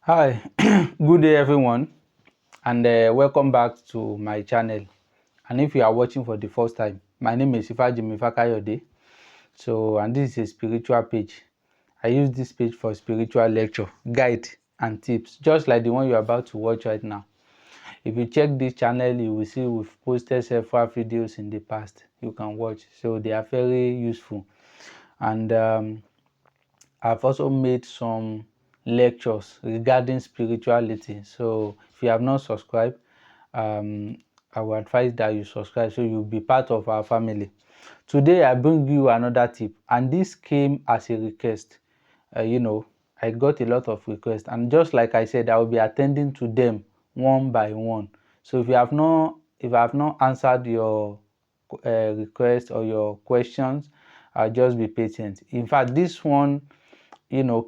Hi, good day everyone, and welcome back to my channel. And if you are watching for the first time, my name is Ifajimi Fakayode. And this is a spiritual page. I use this page for spiritual lecture, guide, and tips, just like the one you are about to watch right now. If you check this channel, you will see we've posted several videos in the past you can watch, so they are very useful. And I've also made some lectures regarding spirituality. So if you have not subscribed, um, I would advise that you subscribe so you'll be part of our family. Today I bring you another tip, and this came as a request. I got a lot of requests, and just like I said, I will be attending to them one by one. So if I have not answered your request or your questions, just be patient. In fact, this one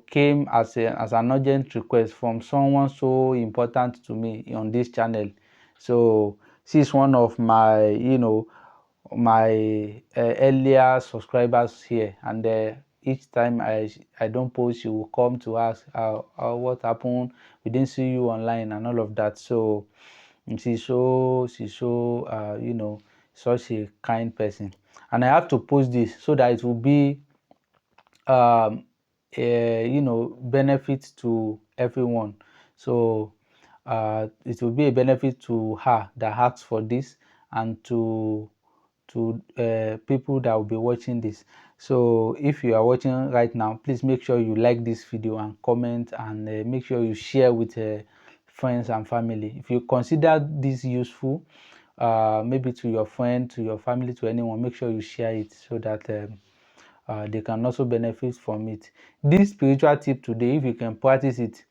came as an urgent request from someone so important to me on this channel. So she's one of my earlier subscribers here, and each time I don't post, she will come to ask what happened, we didn't see you online and all of that. So she's so such a kind person, and I have to post this so that it will be um benefit to everyone. So it will be a benefit to her that asks for this, and to people that will be watching this. So if you are watching right now, please make sure you like this video and comment, and make sure you share with friends and family. If you consider this useful, maybe to your friend, to your family, to anyone, make sure you share it so that they can also benefit from it. This spiritual tip today, if you can practice it,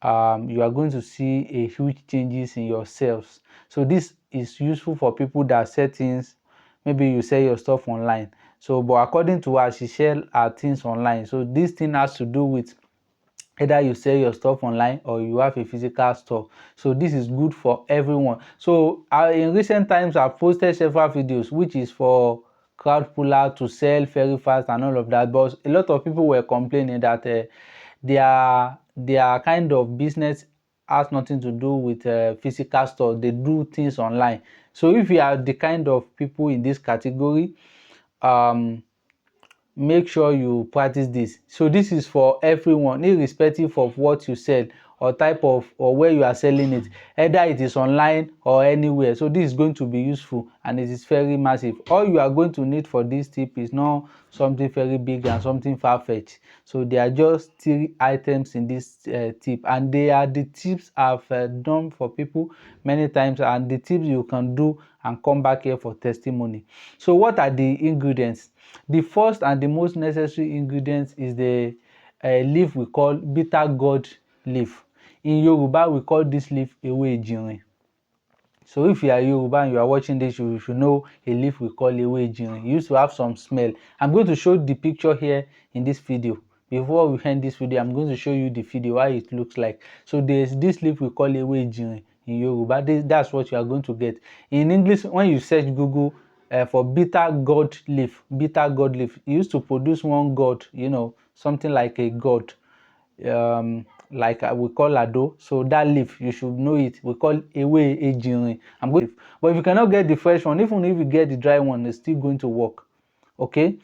you are going to see a huge changes in yourselves. So this is useful for people that sell things. Maybe you sell your stuff online. So, but according to her, she sell her things online. So this thing has to do with either you sell your stuff online or you have a physical store. So this is good for everyone. So in recent times, I've posted several videos which is for crowd puller to sell very fast and all of that, but a lot of people were complaining that their kind of business has nothing to do with physical store. They do things online. So if you are the kind of people in this category, um make sure you practice this. So this is for everyone, irrespective of what you sell or type of or where you are selling it, either it is online or anywhere. So this is going to be useful, and it is very massive. All you are going to need for this tip is not something very big and something far-fetched. So there are just 3 items in this tip, and they are the tips I've done for people many times, and the tips you can do and come back here for testimony. So what are the ingredients? The first and the most necessary ingredient is the leaf we call bitter gourd leaf. In Yoruba, we call this leaf ewe ejirin. So if you are Yoruba and you are watching this, you should know a leaf we call ewe ejirin. It used to have some smell. I'm going to show the picture here in this video. Before we end this video, I'm going to show you the video, how it looks like. So there's this leaf we call ewe ejirin in Yoruba. That's what you are going to get. In English, when you search Google for bitter gourd leaf, it used to produce one gourd, something like a gourd, like we call ado. So that leaf, you should know it, we call ewe ejirin. But if you cannot get the fresh one, even if you get the dry one, it's still going to work. Okay,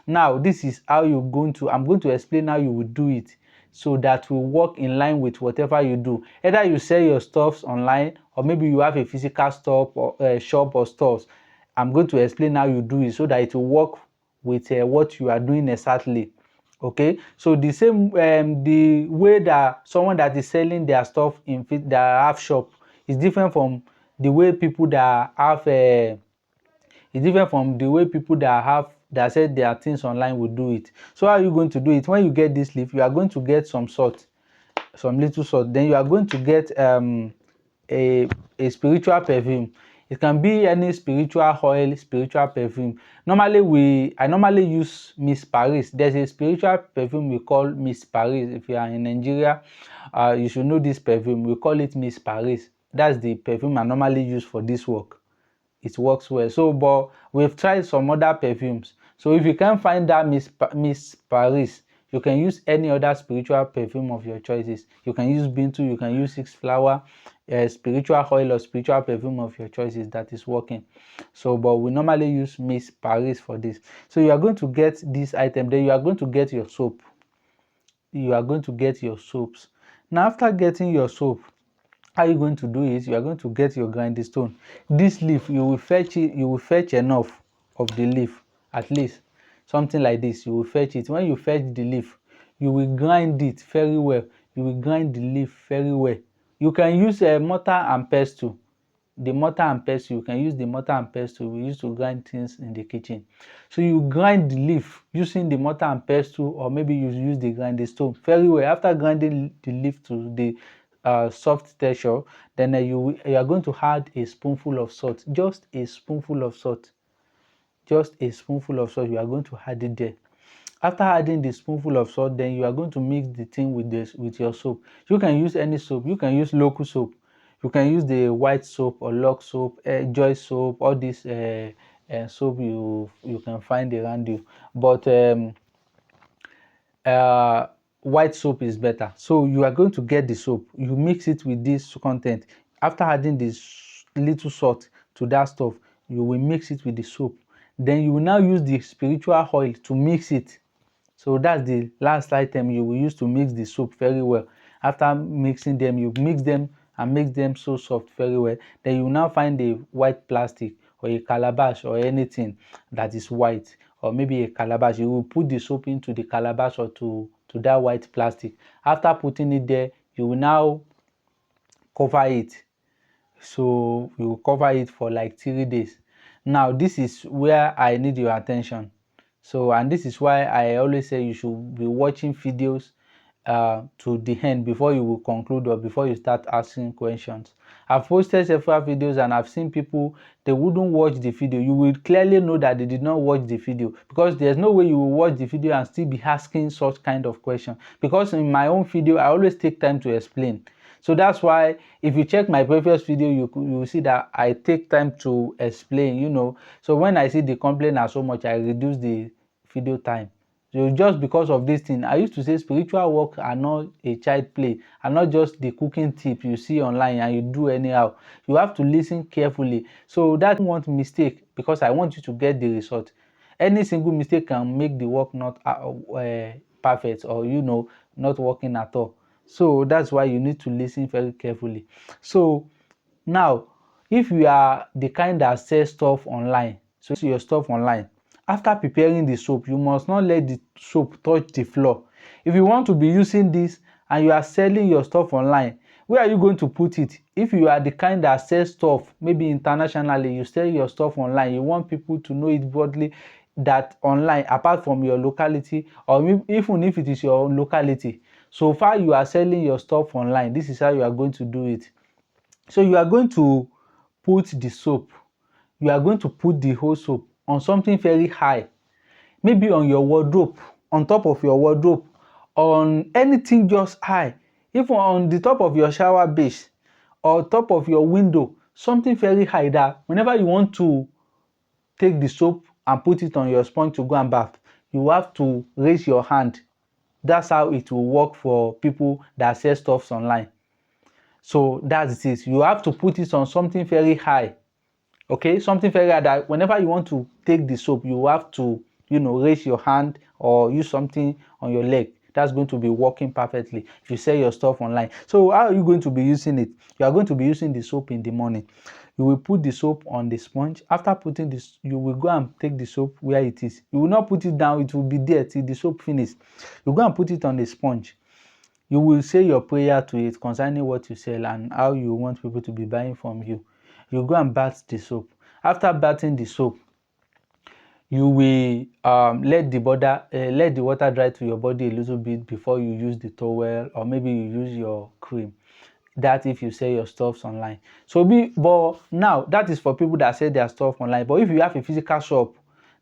now this is how you're going to, I'm going to explain how you will do it, so that will work in line with whatever you do. Either you sell your stuffs online, or maybe you have a physical store or shop or stores. I'm going to explain how you do it so that it will work with what you are doing exactly. Okay, so the same the way that someone that is selling their stuff in their have shop is different from the way people that have it's different from the way people that sell their things online will do it. So how are you going to do it? When you get this leaf, you are going to get some salt, some little salt. Then you are going to get a spiritual perfume. It can be any spiritual oil, spiritual perfume. I normally use Miss Paris. There's a spiritual perfume we call Miss Paris. If you are in Nigeria, you should know this perfume. We call it Miss Paris. That's the perfume I normally use for this work. It works well. So, but we've tried some other perfumes. So if you can't find that Miss Paris, You can use any other spiritual perfume of your choices. You can use Bintu, you can use 6 Flower, spiritual oil or spiritual perfume of your choices that is working. So, but we normally use Miss Paris for this. So you are going to get this item, then you are going to get your soap. You are going to get your soaps. Now, after getting your soap, how are you going to do it? You are going to get your grinding stone. This leaf, you will fetch it, you will fetch enough of the leaf, at least something like this. You will fetch it. When you fetch the leaf, you will grind it very well. You will grind the leaf very well. You can use a mortar and pestle. The mortar and pestle, you can use the mortar and pestle we use to grind things in the kitchen. So you grind the leaf using the mortar and pestle, or maybe you use the grinding stone very well. After grinding the leaf to the soft texture, then you are going to add a spoonful of salt, just a spoonful of salt, just a spoonful of salt. You are going to add it there. After adding the spoonful of salt, then you are going to mix the thing with your soap. You can use any soap. You can use local soap. You can use the white soap or Lux soap, Joy soap, all this soap you can find around you. But white soap is better. So you are going to get the soap. You mix it with this content. After adding this little salt to that stuff, you will mix it with the soap. Then you will now use the spiritual oil to mix it. So that's the last item you will use to mix the soap very well. After mixing them, you mix them and make them so soft very well. Then you will now find a white plastic or a calabash or anything that is white, or maybe a calabash. You will put the soap into the calabash or to that white plastic. After putting it there, you will now cover it. So you will cover it for like 3 days. Now this is where I need your attention. So, and this is why I always say you should be watching videos to the end before you will conclude or before you start asking questions. I've posted several videos and I've seen people, they wouldn't watch the video. You will clearly know that they did not watch the video, because there's no way you will watch the video and still be asking such kind of question. Because in my own video, I always take time to explain. So that's why if you check my previous video, you will see that I take time to explain, you know. So when I see the complaint are so much, I reduce the video time. So just because of this thing, I used to say spiritual work are not a child play, are not just the cooking tip you see online and you do anyhow. You have to listen carefully. So that one mistake, because I want you to get the result. Any single mistake can make the work not perfect, or you know, not working at all. So that's why you need to listen very carefully. So now, if you are the kind that sells stuff online, so your stuff online, after preparing the soap, you must not let the soap touch the floor. If you want to be using this and you are selling your stuff online, where are you going to put it? If you are the kind that sells stuff, maybe internationally, you sell your stuff online, you want people to know it broadly, that online, apart from your locality, or even if it is your locality, so far you are selling your stuff online, this is how you are going to do it. So you are going to put the soap, you are going to put the whole soap on something very high, maybe on your wardrobe, on top of your wardrobe, on anything just high, even on the top of your shower base or top of your window, something very high that whenever you want to take the soap and put it on your sponge to go and bath, you have to raise your hand. That's how it will work for people that sell stuff online. So that's it. You have to put it on something very high. Okay, something very high that whenever you want to take the soap, you have to, you know, raise your hand or use something on your leg. That's going to be working perfectly if you sell your stuff online. So how are you going to be using it? You are going to be using the soap in the morning. You will put the soap on the sponge. After putting this, you will go and take the soap where it is. You will not put it down, it will be there till the soap finishes. You go and put it on the sponge. You will say your prayer to it concerning what you sell and how you want people to be buying from you. You go and bath the soap. After bathing the soap, you will let the water dry to your body a little bit before you use the towel, or maybe you use your cream. That if you sell your stuff online. But now that is for people that sell their stuff online. But if you have a physical shop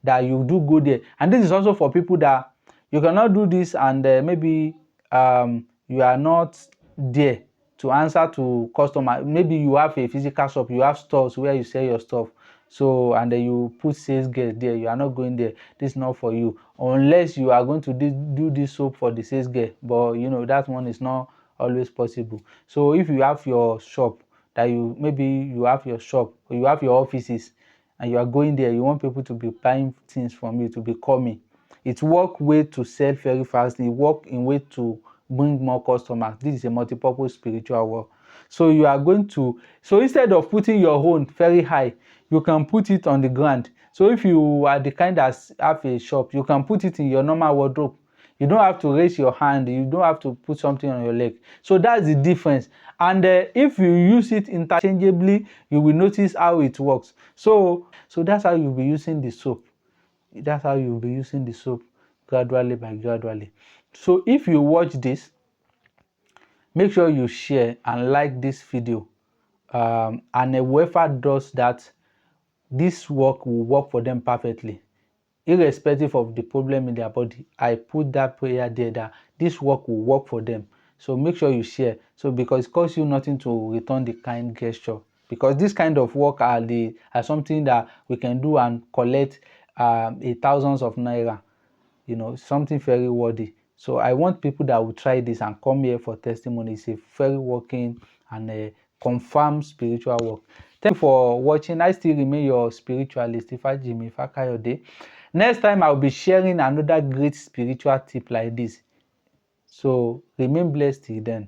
that you do go there, and this is also for people that you cannot do this and maybe you are not there to answer to customer. Maybe you have a physical shop, you have stores where you sell your stuff. So, and then you put sales girl there, you are not going there. This is not for you, unless you are going to do this soap for the sales girl, but you know that one is not always possible. So if you have your shop, that maybe you have your shop or you have your offices, and you are going there, you want people to be buying things from you, to be coming. It work way to sell very fast. It work in way to bring more customers. This is a multi-purpose spiritual work. So you are going to, so instead of putting your own very high, you can put it on the ground. So if you are the kind that have a shop, you can put it in your normal wardrobe. You don't have to raise your hand. You don't have to put something on your leg. So that's the difference. And if you use it interchangeably, you will notice how it works. So that's how you'll be using the soap. That's how you'll be using the soap, gradually by gradually. So if you watch this, make sure you share and like this video. And whoever does that, this work will work for them perfectly, irrespective of the problem in their body. I put that prayer there that this work will work for them. So make sure you share. So because it costs you nothing to return the kind gesture, because this kind of work are something that we can do and collect a thousands of naira, you know, something very worthy. So I want people that will try this and come here for testimony. It's a very working and a confirmed spiritual work. Thank you for watching. I still remain your spiritualist, Ifajimi Fakayode. Next time I'll be sharing another great spiritual tip like this. So remain blessed till then.